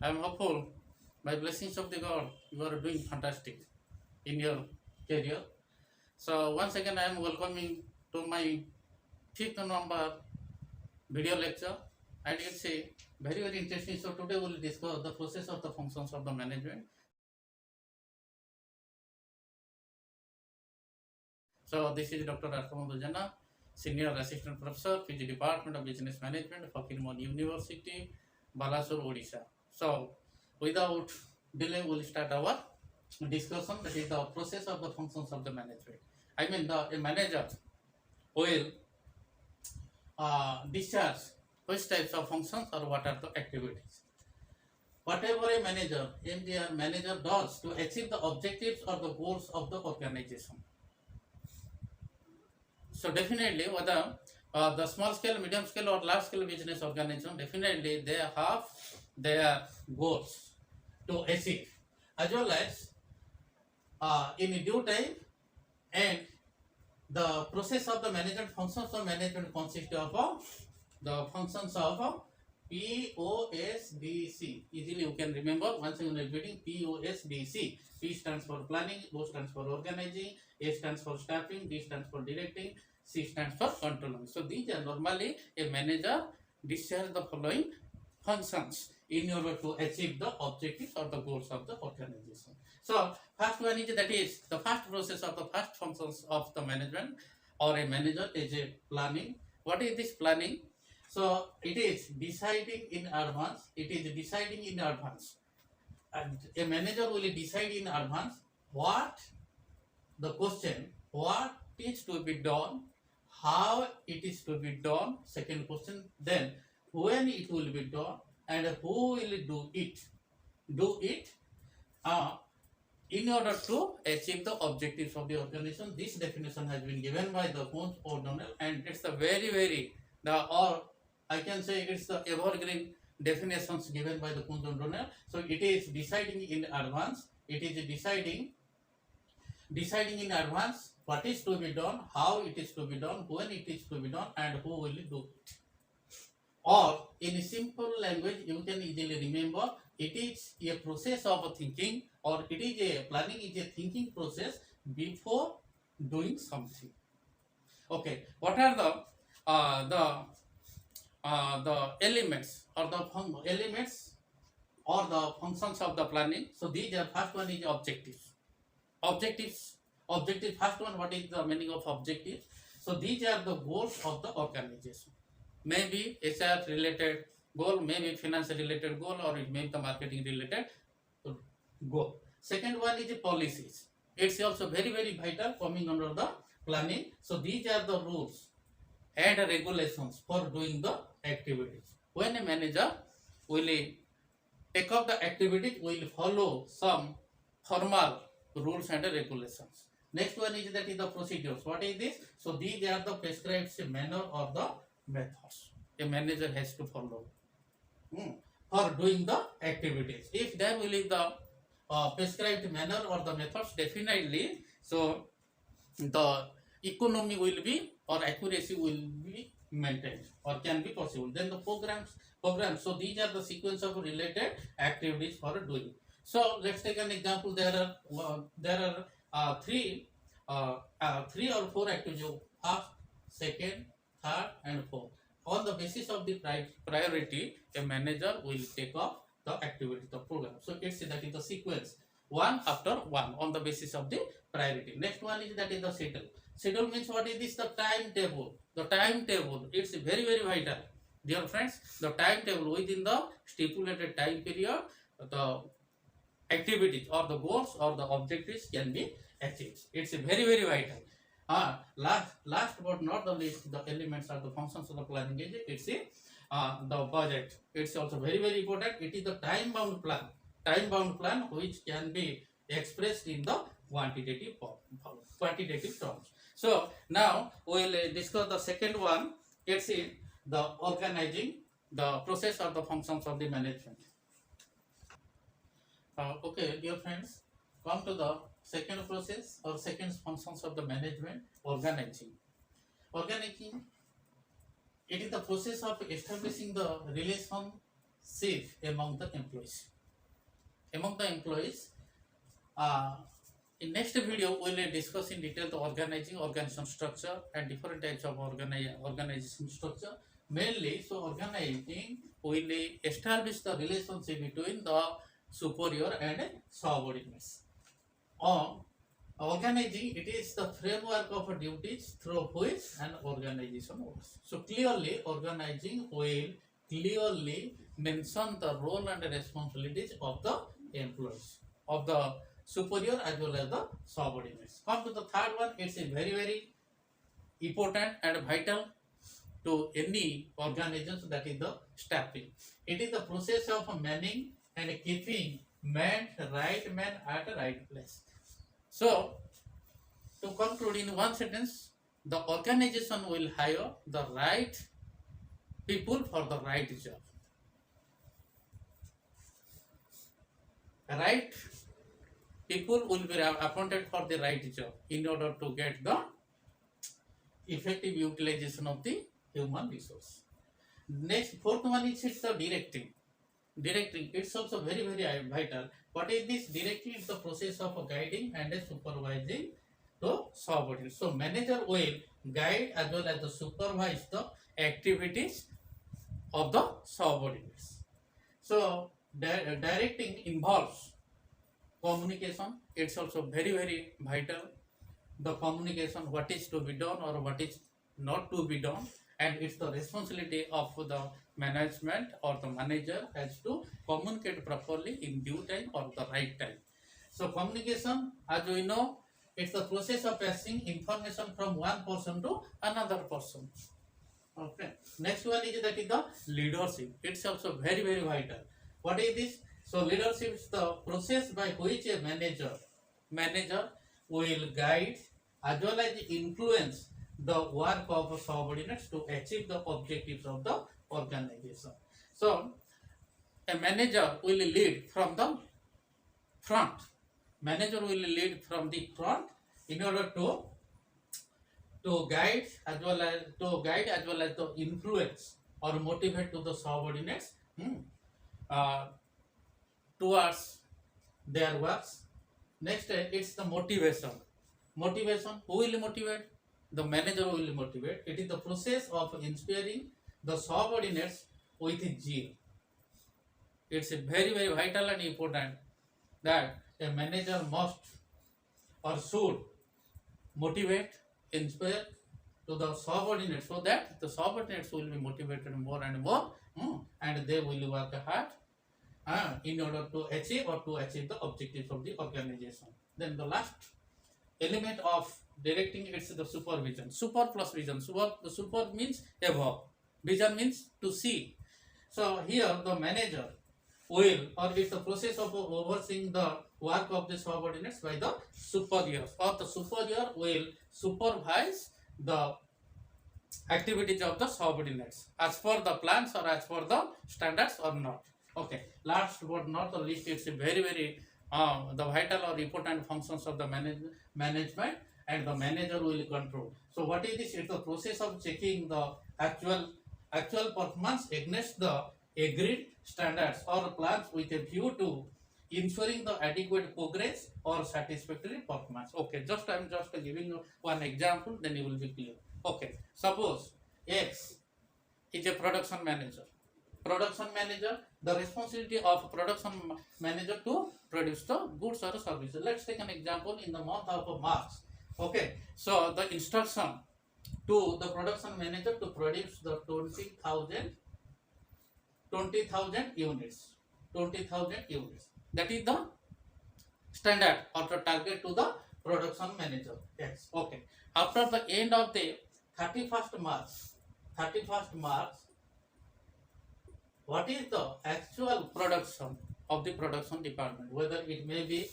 I am hopeful by blessings of the God you are doing fantastic in your career. So once again I am welcoming to my 5th number video lecture, and it's a very interesting. So today we will discuss the process of the functions of the management. So this is Dr. A B JENA, Senior Assistant Professor, PG Department of Business Management, Fakirmon University, Balasore, Odisha. So without delay, we will start our discussion. That is the process of the functions of the management. I mean, a manager will discharge which types of functions or what are the activities. Whatever a manager, MDR manager does to achieve the objectives or the goals of the organization. So definitely whether the small scale, medium scale or large scale business organization, definitely they have their goals to achieve, as well as in due time, and the process of the management functions of management consists of the functions of POSDC. Easily you can remember, once again repeating, POSDC. P stands for planning, O stands for organizing, A stands for staffing, D stands for directing, C stands for controlling. So these are normally a manager discharge the following functions in order to achieve the objectives or the goals of the organization. So first one is, that is the first process of the first functions of the management or a manager is a planning. What is this planning? So it is deciding in advance. And a manager will decide in advance what the question, what is to be done, how it is to be done, second question, then when it will be done and who will do it in order to achieve the objectives of the organization. This definition has been given by the Kunz O'Donnell, and it's a very or I can say it's the evergreen definitions given by the Kunz O'Donnell. So it is deciding in advance. It is deciding in advance what is to be done, how it is to be done, when it is to be done, and who will do it. Or in a simple language, you can easily remember, it is a process of thinking, or it is a planning is a thinking process before doing something. Okay, what are the elements or the functions of the planning? So these are, first one is objectives. Objective, first one, what is the meaning of objectives? So these are the goals of the organization. Maybe HR related goal, maybe finance related goal, or it may be the marketing related goal. Second one is the policies. It's also very vital, coming under the planning. So these are the rules and regulations for doing the activities. When a manager will take up the activity, will follow some formal rules and regulations. Next one is, that is the procedures. What is this? So these are the prescribed manner or the methods a manager has to follow for doing the activities. If there will be the prescribed manner or the methods, definitely so the economy will be, or accuracy will be maintained or can be possible. Then the programs. So these are the sequence of related activities for doing. So let's take an example. There are three or four activities: first, second, third, and fourth. On the basis of the priority, a manager will take up the activity, the program. So it's that is the sequence, one after one, on the basis of the priority. Next one is, that is the schedule. Schedule means, what is this? The timetable. The timetable, it's very vital, dear friends. The timetable, within the stipulated time period, the activities or the goals or the objectives can be achieved. It's very vital. Last but not the least, the elements or the functions of the planning is, it's the budget. It's also very important. It is the time bound plan which can be expressed in the quantitative terms. So now we will discuss the second one. It's the organizing, the process or the functions of the management. Okay, dear friends, come to the second process or second functions of the management, organizing. It is the process of establishing the relationship among the employees. among the employees. Uh, in next video, we will discuss in detail the organization structure and different types of organization structure. Mainly, so organizing will establish the relationship between the superior and subordinates. Organizing, it is the framework of duties through which an organization works. So clearly, organizing will clearly mention the role and responsibilities of the employees, of the superior as well as the subordinates. Come to the third one, it's a very important and vital to any organization, that is the staffing. It is the process of manning and keeping man at the right place. So, to conclude in one sentence, the organization will hire the right people for the right job. Right people will be appointed for the right job in order to get the effective utilization of the human resource. Next, fourth one is the directing. Directing, it's also very vital. What is this? Directing is the process of guiding and supervising the subordinates. So manager will guide as well as supervise the activities of the subordinates. So directing involves communication. It's also very vital. The communication, what is to be done or what is not to be done, and it's the responsibility of the management or the manager has to communicate properly in due time or the right time. So communication, as we know, it's the process of passing information from one person to another person. Okay. Next one is that is the leadership. It's also very vital. What is this? So leadership is the process by which a manager will guide as well as influence the work of subordinates to achieve the objectives of the organization. So a manager will lead from the front. Manager will lead from the front in order to guide as well as to influence or motivate to the subordinates towards their works. Next, it's the motivation. Motivation, who will motivate? The manager will motivate. It is the process of inspiring the subordinates with zeal. It's very vital and important that a manager must or should motivate, inspire to the subordinates, so that the subordinates will be motivated more and more, and they will work hard in order to achieve the objectives of the organization. Then the last element of directing, it's the supervision. Super plus vision. Super means above. Vision means to see. So here the manager will, or it's the process of overseeing the work of the subordinates by the superiors, or the superior will supervise the activities of the subordinates as per the plans or as per the standards or not. Okay. Last but not the least, it's a very the vital or important functions of the management, and the manager will control. So what is this? It's the process of checking the actual performance against the agreed standards or plans with a view to ensuring the adequate progress or satisfactory performance. Okay, I'm just giving you one example, then you will be clear. Okay, suppose X is a production manager. The responsibility of production manager to produce the goods or services. Let's take an example in the month of March. Okay, so the instruction to the production manager to produce the 20,000 units. 20,000 units. That is the standard or the target to the production manager. Yes. Okay. After the end of the 31st March, what is the actual production of the production department? Whether it may be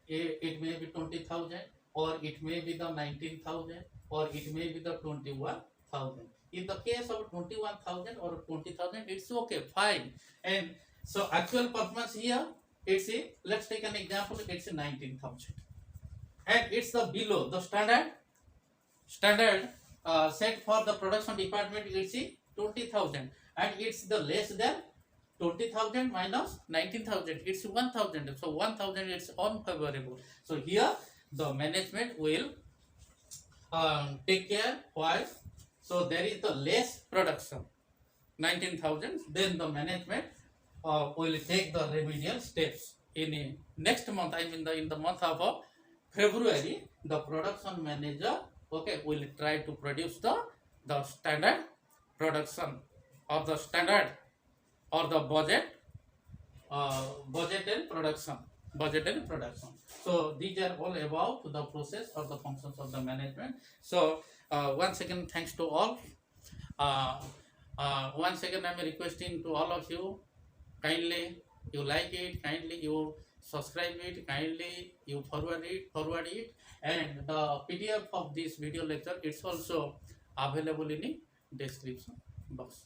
20,000, or it may be the 19,000, or it may be the 21,000. In the case of 21,000 or 20,000, it's okay, fine. And so actual performance here, it's a, let's take an example, it's a 19,000, and it's the below the standard set for the production department, it's a 20,000, and it's the less than 20,000 minus 19,000, it's 1,000. So 1,000 is unfavorable. So here the management will take care. Why? So there is the less production, 19,000. Then the management will take the remedial steps. In next month, I mean in the month of February, the production manager, okay, will try to produce the standard production or the standard or the budgeted production. So these are all about the process or the functions of the management. So once again, thanks to all. Once again, I'm requesting to all of you, kindly you like it, kindly you subscribe it, kindly you forward it, and the PDF of this video lecture, it's also available in the description box.